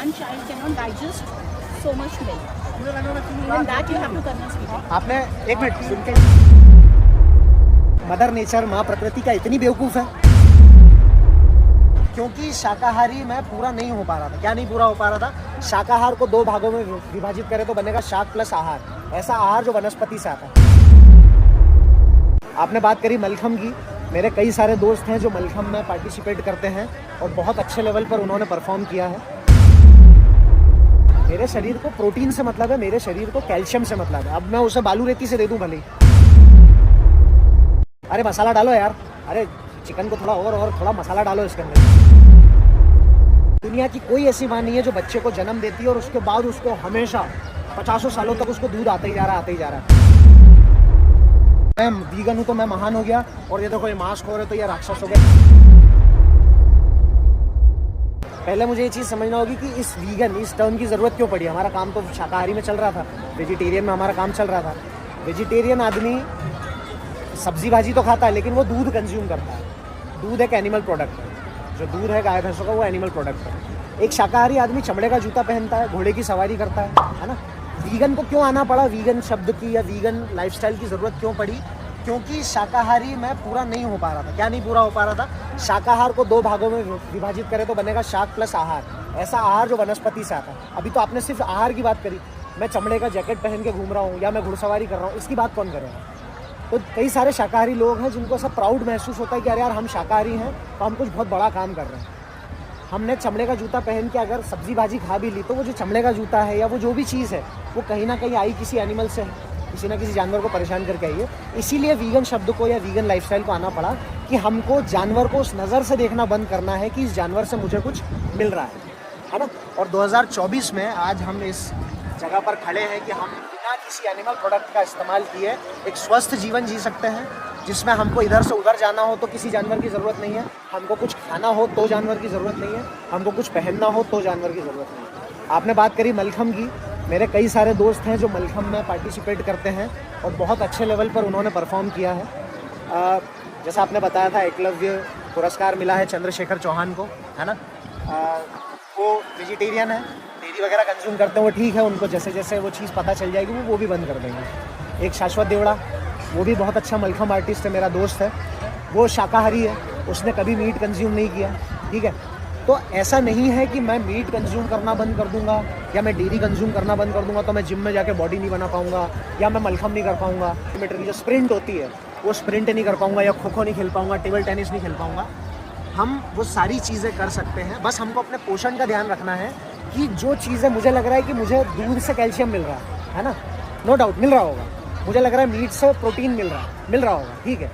one child cannot digest so much milk. Even that you have to convince people. आपने एक minute सुन के, mother nature माँ प्रकृति का इतनी बेवकूफ़ है क्योंकि शाकाहारी मैं पूरा नहीं हो पा रहा था। क्या नहीं पूरा हो पा रहा था? शाकाहार को दो भागों में विभाजित करें तो बनेगा शाक प्लस आहार, ऐसा आहार जो वनस्पति से आता है। आपने बात करी मलखम की, मेरे कई सारे दोस्त हैं जो मलखम में पार्टिसिपेट करते हैं और बहुत अच्छे लेवल पर उन्होंने परफॉर्म किया है। मेरे शरीर को प्रोटीन से मतलब है, मेरे शरीर को कैल्शियम से मतलब है। अब मैं उसे बालू रेती से दे दूं भले ही। अरे मसाला डालो यार, अरे चिकन को थोड़ा मसाला डालो इसके अंदर। दुनिया की कोई ऐसी माँ नहीं है जो बच्चे को जन्म देती है और उसके बाद उसको हमेशा 50 सालों तक उसको दूध आते ही जा रहा है। मैं वीगन हूँ तो मैं महान हो गया और ये देखो ये मांस खा रहे तो ये राक्षस हो गया। पहले मुझे ये चीज़ समझना होगी कि इस टर्म की ज़रूरत क्यों पड़ी। हमारा काम तो शाकाहारी में चल रहा था, वेजिटेरियन में हमारा काम चल रहा था। वेजिटेरियन आदमी सब्जी भाजी तो खाता है लेकिन वो दूध कंज्यूम करता है। दूध एक एनिमल प्रोडक्ट है, जो दूध है गाय भैंसों का वो एनिमल प्रोडक्ट है। एक शाकाहारी आदमी चमड़े का जूता पहनता है, घोड़े की सवारी करता है ना। वीगन को क्यों आना पड़ा, वीगन शब्द की या वीगन लाइफस्टाइल की ज़रूरत क्यों पड़ी? क्योंकि शाकाहारी मैं पूरा नहीं हो पा रहा था। क्या नहीं पूरा हो पा रहा था? शाकाहार को दो भागों में विभाजित करें तो बनेगा शाक प्लस आहार, ऐसा आहार जो वनस्पति से आता है। अभी तो आपने सिर्फ आहार की बात करी, मैं चमड़े का जैकेट पहन के घूम रहा हूँ या मैं घुड़सवारी कर रहा हूँ, इसकी बात कौन करेगा? तो कई सारे शाकाहारी लोग हैं जिनको ऐसा प्राउड महसूस होता है कि अरे यार हम शाकाहारी हैं तो हम कुछ बहुत बड़ा काम कर रहे हैं। हमने चमड़े का जूता पहन के अगर सब्जी भाजी खा भी ली तो वो जो चमड़े का जूता है या वो जो भी चीज़ है वो कहीं ना कहीं आई किसी एनिमल से है, किसी ना किसी जानवर को परेशान करके आई है। इसीलिए वीगन शब्द को या वीगन लाइफस्टाइल को आना पड़ा कि हमको जानवर को उस नज़र से देखना बंद करना है कि इस जानवर से मुझे कुछ मिल रहा है ना। और 2024 में आज हम इस जगह पर खड़े हैं कि हम बिना किसी एनिमल प्रोडक्ट का इस्तेमाल किए एक स्वस्थ जीवन जी सकते हैं, जिसमें हमको इधर से उधर जाना हो तो किसी जानवर की ज़रूरत नहीं है, हमको कुछ खाना हो तो जानवर की ज़रूरत नहीं है, हमको कुछ पहनना हो तो जानवर की ज़रूरत नहीं है। आपने बात करी मलखम की, मेरे कई सारे दोस्त हैं जो मलखम में पार्टिसिपेट करते हैं और बहुत अच्छे लेवल पर उन्होंने परफॉर्म किया है। जैसा आपने बताया था एकलव्य पुरस्कार मिला है चंद्रशेखर चौहान को, है ना। वो वेजिटेरियन है, डेयरी वगैरह कंज्यूम करते हैं, वो ठीक है, उनको जैसे जैसे वो चीज़ पता चल जाएगी वो भी बंद कर देंगे। एक शाश्वत देवड़ा, वो भी बहुत अच्छा मलखम आर्टिस्ट है, मेरा दोस्त है, वो शाकाहारी है, उसने कभी मीट कंज्यूम नहीं किया, ठीक है। तो ऐसा नहीं है कि मैं मीट कंज्यूम करना बंद कर दूंगा या मैं डेयरी कंज्यूम करना बंद कर दूंगा तो मैं जिम में जाके बॉडी नहीं बना पाऊंगा या मैं मलखम नहीं कर पाऊंगा, मीटर की जो स्प्रिंट होती है वो स्प्रिंट नहीं कर पाऊंगा या खो खो नहीं खेल पाऊंगा, टेबल टेनिस नहीं खेल पाऊंगा। हम वो सारी चीज़ें कर सकते हैं, बस हमको अपने पोषण का ध्यान रखना है कि जो चीज़ें मुझे लग रहा है कि मुझे दूध से कैल्शियम मिल रहा है ना, नो डाउट मिल रहा होगा, मुझे लग रहा है मीट से प्रोटीन मिल रहा होगा, ठीक है,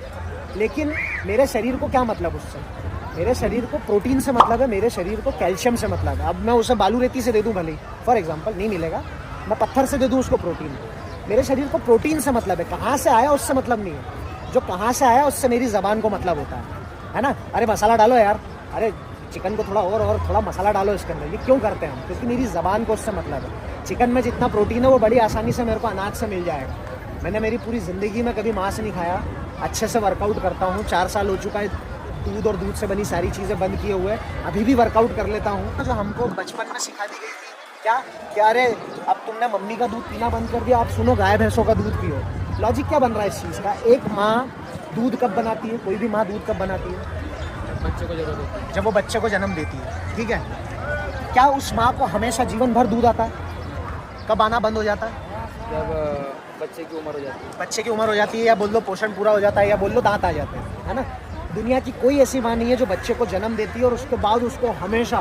लेकिन मेरे शरीर को क्या मतलब उससे? मेरे शरीर को प्रोटीन से मतलब है, मेरे शरीर को कैल्शियम से मतलब है। अब मैं उसे बालू रेती से दे दूं भले ही, फॉर एग्जांपल, नहीं मिलेगा। मैं पत्थर से दे दूं उसको प्रोटीन, मेरे शरीर को प्रोटीन से मतलब है, कहाँ से आया उससे मतलब नहीं है। जो कहाँ से आया उससे मेरी ज़बान को मतलब होता है ना। अरे मसाला डालो यार, अरे चिकन को थोड़ा मसाला डालो इसके अंदर। ये क्यों करते हैं हम? क्योंकि मेरी ज़बान को उससे मतलब है। चिकन में जितना प्रोटीन है वो बड़ी आसानी से मेरे को अनाज से मिल जाएगा। मैंने मेरी पूरी ज़िंदगी में कभी मांस नहीं खाया, अच्छे से वर्कआउट करता हूँ, 4 साल हो चुका है दूध और दूध से बनी सारी चीज़ें बंद किए हुए, अभी भी वर्कआउट कर लेता हूँ। जो हमको बचपन में सिखा दी गई थी क्या अरे अब तुमने मम्मी का दूध पीना बंद कर दिया, आप सुनो गाय भैंसों का दूध पियो। लॉजिक क्या बन रहा है इस चीज़ का? एक माँ दूध कब बनाती है? कोई भी माँ दूध कब बनाती है? बच्चे को जरूरत होती है, जब वो बच्चे को जन्म देती है, ठीक है। क्या उस माँ को हमेशा जीवन भर दूध आता है? कब आना बंद हो जाता है? जब बच्चे की उम्र हो जाती है। बच्चे की उम्र हो जाती है, या बोल लो पोषण पूरा हो जाता है, या बोल लो दांत आ जाते हैं, है ना। दुनिया की कोई ऐसी माँ नहीं है जो बच्चे को जन्म देती है और उसके बाद उसको हमेशा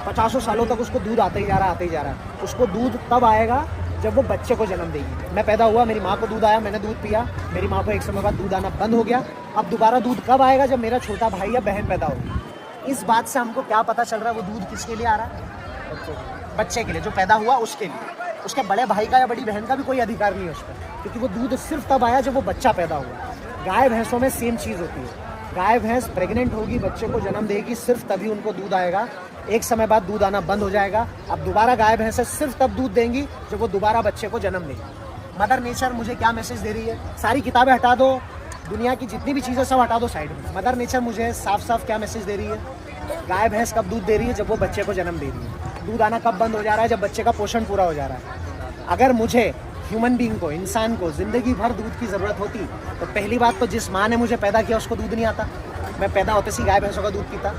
50 सालों तक उसको दूध आते ही जा रहा है। उसको दूध तब आएगा जब वो बच्चे को जन्म देगी। मैं पैदा हुआ, मेरी माँ को दूध आया, मैंने दूध पिया, मेरी माँ को एक समय बाद दूध आना बंद हो गया। अब दोबारा दूध कब आएगा? जब मेरा छोटा भाई या बहन पैदा होगी। इस बात से हमको क्या पता चल रहा है? वो दूध किसके लिए आ रहा है? बच्चे के लिए, जो पैदा हुआ उसके लिए। उसके बड़े भाई का या बड़ी बहन का भी कोई अधिकार नहीं है उस पर, क्योंकि वो दूध सिर्फ तब आया जब वो बच्चा पैदा हुआ। गाय भैंसों में सेम चीज़ होती है। गाय भैंस प्रेग्नेंट होगी, बच्चे को जन्म देगी, सिर्फ तभी उनको दूध आएगा। एक समय बाद दूध आना बंद हो जाएगा। अब दोबारा गाय भैंसें सिर्फ तब दूध देंगी जब वो दोबारा बच्चे को जन्म देगी। मदर नेचर मुझे क्या मैसेज दे रही है? सारी किताबें हटा दो, दुनिया की जितनी भी चीज़ें सब हटा दो साइड में। मदर नेचर मुझे साफ साफ क्या मैसेज दे रही है? गाय भैंस कब दूध दे रही है? जब वो बच्चे को जन्म दे रही है। दूध आना कब बंद हो जा रहा है? जब बच्चे का पोषण पूरा हो जा रहा है। अगर मुझे ह्यूमन बीइंग को, इंसान को ज़िंदगी भर दूध की ज़रूरत होती तो पहली बात तो जिस माँ ने मुझे पैदा किया उसको दूध नहीं आता। मैं पैदा होते से गाय भैंसों का दूध पीता,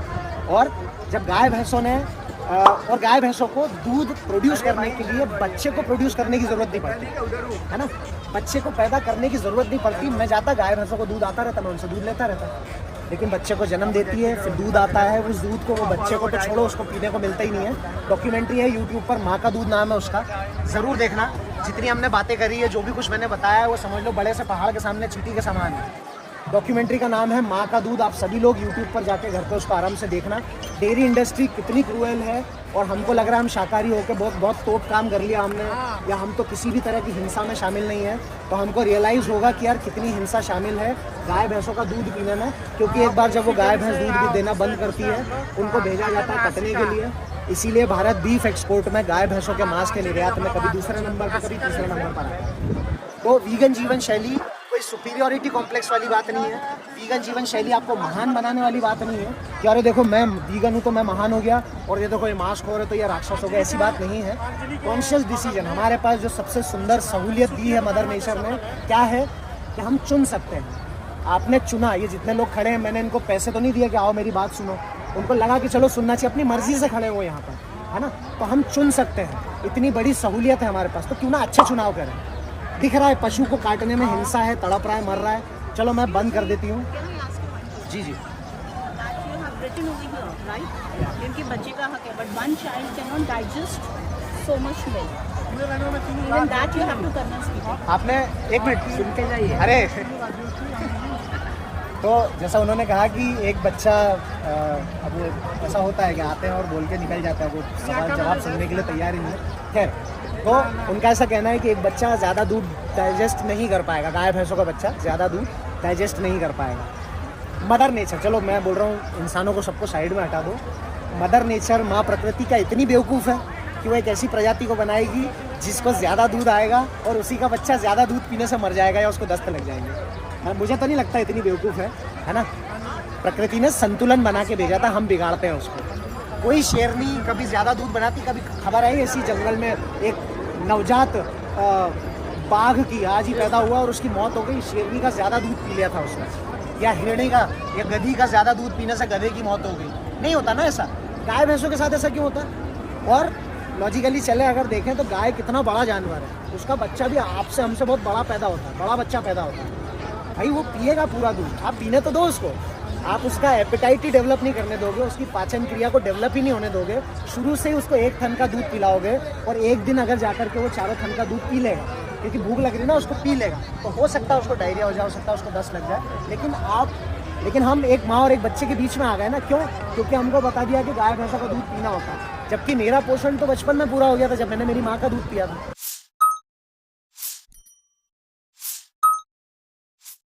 और जब गाय भैंसों ने और गाय भैंसों को दूध प्रोड्यूस करने के लिए बच्चे को प्रोड्यूस करने की ज़रूरत नहीं पड़ती, है ना। बच्चे को पैदा करने की ज़रूरत नहीं पड़ती। मैं जाता, गाय भैंसों को दूध आता रहता, मैं उनसे दूध लेता रहता। लेकिन बच्चे को जन्म देती है, फिर दूध आता है, उस दूध को, वो बच्चे को तो छोड़ो, उसको पीने को मिलता ही नहीं है। डॉक्यूमेंट्री है यूट्यूब पर, माँ का दूध नाम है उसका, ज़रूर देखना। जितनी हमने बातें करी है, जो भी कुछ मैंने बताया है, वो समझ लो बड़े से पहाड़ के सामने चींटी के समान है। डॉक्यूमेंट्री का नाम है माँ का दूध। आप सभी लोग यूट्यूब पर जाके घर पे उसको आराम से देखना। डेयरी इंडस्ट्री कितनी क्रूएल है, और हमको लग रहा है हम शाकाहारी होकर बहुत तोप काम कर लिया हमने, या हम तो किसी भी तरह की हिंसा में शामिल नहीं है। तो हमको रियलाइज़ होगा कि यार कितनी हिंसा शामिल है गाय भैंसों का दूध पीने में। क्योंकि एक बार जब वो गाय भैंस दूध भी देना बंद करती है, उनको भेजा जाता है कटने के लिए। इसीलिए भारत बीफ एक्सपोर्ट में गाय भैंसों के मांस के निर्यात में कभी दूसरे नंबर पर, कभी तीसरे नंबर पर है। तो वीगन जीवन शैली कोई सुपीरियरिटी कॉम्प्लेक्स वाली बात नहीं है। वीगन जीवन शैली आपको महान बनाने वाली बात नहीं है कि अरे देखो मैं वीगन हूँ तो मैं महान हो गया, और ये देखो ये मांस खा रहे तो ये राक्षस हो गया। ऐसी बात नहीं है। कॉन्शियस डिसीजन, हमारे पास जो सबसे सुंदर सहूलियत दी है मदर नेचर ने, क्या है कि हम चुन सकते हैं। आपने चुना, ये जितने लोग खड़े हैं, मैंने इनको पैसे तो नहीं दिए कि आओ मेरी बात सुनो। उनको लगा कि चलो सुनना चाहिए, अपनी मर्जी से खड़े हो यहाँ पर, है ना। तो हम चुन सकते हैं, इतनी बड़ी सहूलियत है हमारे पास, तो क्यों ना अच्छा चुनाव करें। दिख रहा है पशु को काटने में हिंसा है, तड़प रहा है, मर रहा है, चलो मैं बंद कर देती हूँ। जी जी, उनके बच्चे का हक है, but one child can not digest so much milk, even that you have to convince. आपने एक मिनट सुन के जाइए। अरे तो जैसा उन्होंने कहा कि एक बच्चा, अब ऐसा होता है कि आते हैं और बोल के निकल जाता है, वो सवाल जवाब सुनने के लिए तैयार ही नहीं है। खैर, तो उनका ऐसा कहना है कि एक बच्चा ज़्यादा दूध डाइजेस्ट नहीं कर पाएगा, गाय भैंसों का बच्चा ज़्यादा दूध डाइजेस्ट नहीं कर पाएगा। मदर नेचर, चलो मैं बोल रहा हूँ इंसानों को सबको साइड में हटा दो। मदर नेचर, माँ प्रकृति का इतनी बेवकूफ़ है कि वो एक ऐसी प्रजाति को बनाएगी जिसको ज़्यादा दूध आएगा और उसी का बच्चा ज़्यादा दूध पीने से मर जाएगा या उसको दस्त लग जाएंगे। मुझे तो नहीं लगता इतनी बेवकूफ़ है ना। प्रकृति ने संतुलन बना के भेजा था, हम बिगाड़ते हैं उसको। कोई शेरनी कभी ज़्यादा दूध बनाती, कभी खबर आई ऐसी जंगल में एक नवजात बाघ की आज ही पैदा हुआ और उसकी मौत हो गई, शेरनी का ज़्यादा दूध पी लिया था उसने, या हिरणी का या गधी का ज़्यादा दूध पीने से गधे की मौत हो गई। नहीं होता ना ऐसा। गाय भैंसों के साथ ऐसा क्यों होता है? और लॉजिकली चले अगर देखें तो गाय कितना बड़ा जानवर है, उसका बच्चा भी आपसे हमसे बहुत बड़ा पैदा होता है, बड़ा बच्चा पैदा होता है। भाई वो पिएगा पूरा दूध, आप पीने तो दो उसको। आप उसका एपेटाइट ही डेवलप नहीं करने दोगे, उसकी पाचन क्रिया को डेवलप ही नहीं होने दोगे। शुरू से ही उसको 1 थन का दूध पिलाओगे और एक दिन अगर जाकर के वो 4 थन का दूध पी लेगा, क्योंकि भूख लग रही ना, उसको पी लेगा, तो हो सकता है उसको डायरिया हो जाए, हो सकता है उसको दस्त लग जाए। लेकिन हम एक माँ और एक बच्चे के बीच में आ गए ना। क्यों? क्योंकि हमको बता दिया कि गाय भैंसों का दूध पीना होता है, जबकि मेरा पोषण तो बचपन में पूरा हो गया था जब मैंने मेरी माँ का दूध पिया था।